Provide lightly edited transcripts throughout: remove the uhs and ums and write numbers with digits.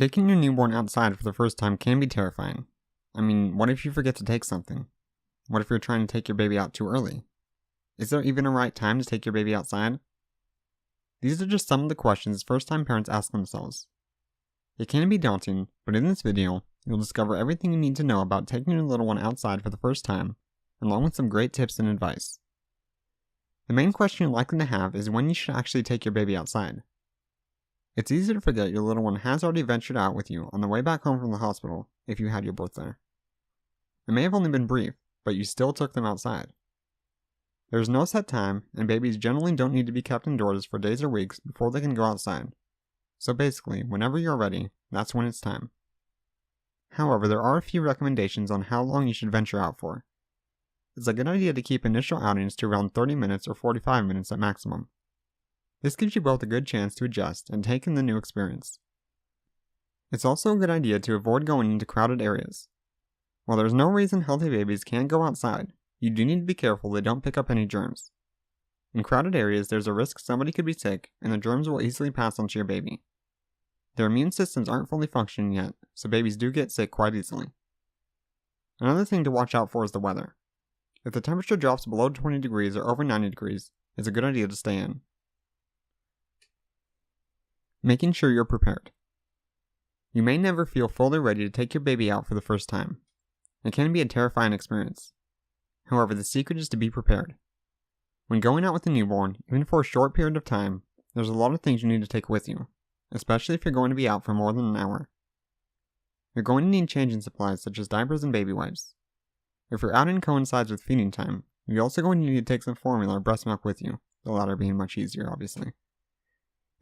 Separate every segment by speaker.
Speaker 1: Taking your newborn outside for the first time can be terrifying. I mean, what if you forget to take something? What if you're trying to take your baby out too early? Is there even a right time to take your baby outside? These are just some of the questions first-time parents ask themselves. It can be daunting, but in this video, you'll discover everything you need to know about taking your little one outside for the first time, along with some great tips and advice. The main question you're likely to have is when you should actually take your baby outside. It's easy to forget your little one has already ventured out with you on the way back home from the hospital if you had your birth there. It may have only been brief, but you still took them outside. There is no set time, and babies generally don't need to be kept indoors for days or weeks before they can go outside. So basically, whenever you're ready, that's when it's time. However, there are a few recommendations on how long you should venture out for. It's a good idea to keep initial outings to around 30 minutes or 45 minutes at maximum. This gives you both a good chance to adjust and take in the new experience. It's also a good idea to avoid going into crowded areas. While there's no reason healthy babies can't go outside, you do need to be careful they don't pick up any germs. In crowded areas, there's a risk somebody could be sick and the germs will easily pass on to your baby. Their immune systems aren't fully functioning yet, so babies do get sick quite easily. Another thing to watch out for is the weather. If the temperature drops below 20 degrees or over 90 degrees, it's a good idea to stay in. Making sure you're prepared. You may never feel fully ready to take your baby out for the first time. It can be a terrifying experience. However, the secret is to be prepared. When going out with a newborn, even for a short period of time, there's a lot of things you need to take with you, especially if you're going to be out for more than an hour. You're going to need changing supplies such as diapers and baby wipes. If your outing coincides with feeding time, you're also going to need to take some formula or breast milk with you, the latter being much easier, obviously.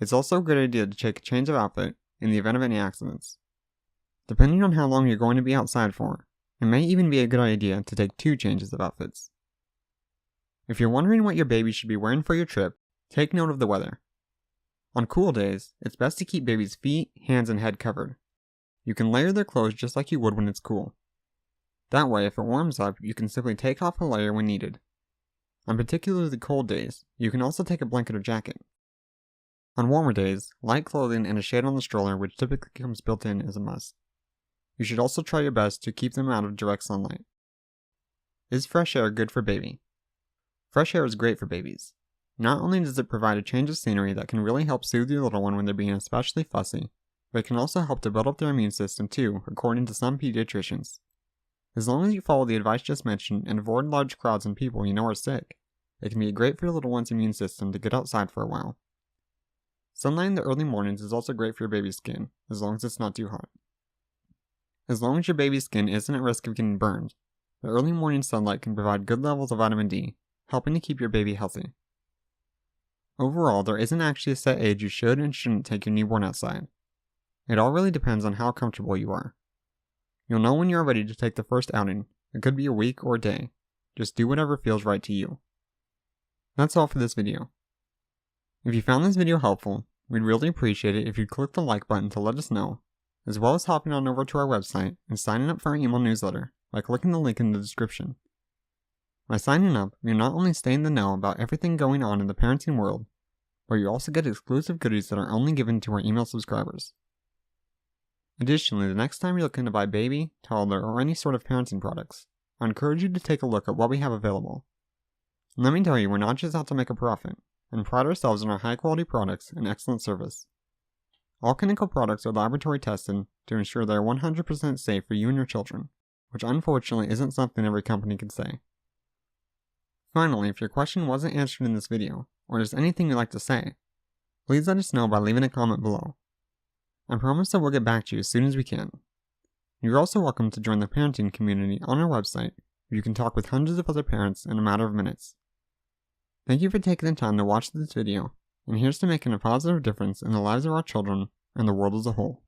Speaker 1: It's also a good idea to take a change of outfit in the event of any accidents. Depending on how long you're going to be outside for, it may even be a good idea to take 2 changes of outfits. If you're wondering what your baby should be wearing for your trip, take note of the weather. On cool days, it's best to keep baby's feet, hands, and head covered. You can layer their clothes just like you would when it's cool. That way, if it warms up, you can simply take off a layer when needed. On particularly cold days, you can also take a blanket or jacket. On warmer days, light clothing and a shade on the stroller, which typically comes built in, is a must. You should also try your best to keep them out of direct sunlight. Is fresh air good for baby? Fresh air is great for babies. Not only does it provide a change of scenery that can really help soothe your little one when they're being especially fussy, but it can also help to build up their immune system too, according to some pediatricians. As long as you follow the advice just mentioned and avoid large crowds and people you know are sick, it can be great for your little one's immune system to get outside for a while. Sunlight in the early mornings is also great for your baby's skin, as long as it's not too hot. As long as your baby's skin isn't at risk of getting burned, the early morning sunlight can provide good levels of vitamin D, helping to keep your baby healthy. Overall, there isn't actually a set age you should and shouldn't take your newborn outside. It all really depends on how comfortable you are. You'll know when you're ready to take the first outing. It could be a week or a day. Just do whatever feels right to you. That's all for this video. If you found this video helpful, we'd really appreciate it if you'd click the like button to let us know, as well as hopping on over to our website and signing up for our email newsletter by clicking the link in the description. By signing up, you'll not only stay in the know about everything going on in the parenting world, but you also get exclusive goodies that are only given to our email subscribers. Additionally, the next time you're looking to buy baby, toddler, or any sort of parenting products, I encourage you to take a look at what we have available. And let me tell you, we're not just out to make a profit, and pride ourselves on our high-quality products and excellent service. All clinical products are laboratory tested to ensure they are 100% safe for you and your children, which unfortunately isn't something every company can say. Finally, if your question wasn't answered in this video, or there's anything you'd like to say, please let us know by leaving a comment below. I promise that we'll get back to you as soon as we can. You're also welcome to join the parenting community on our website, where you can talk with hundreds of other parents in a matter of minutes. Thank you for taking the time to watch this video, and here's to making a positive difference in the lives of our children and the world as a whole.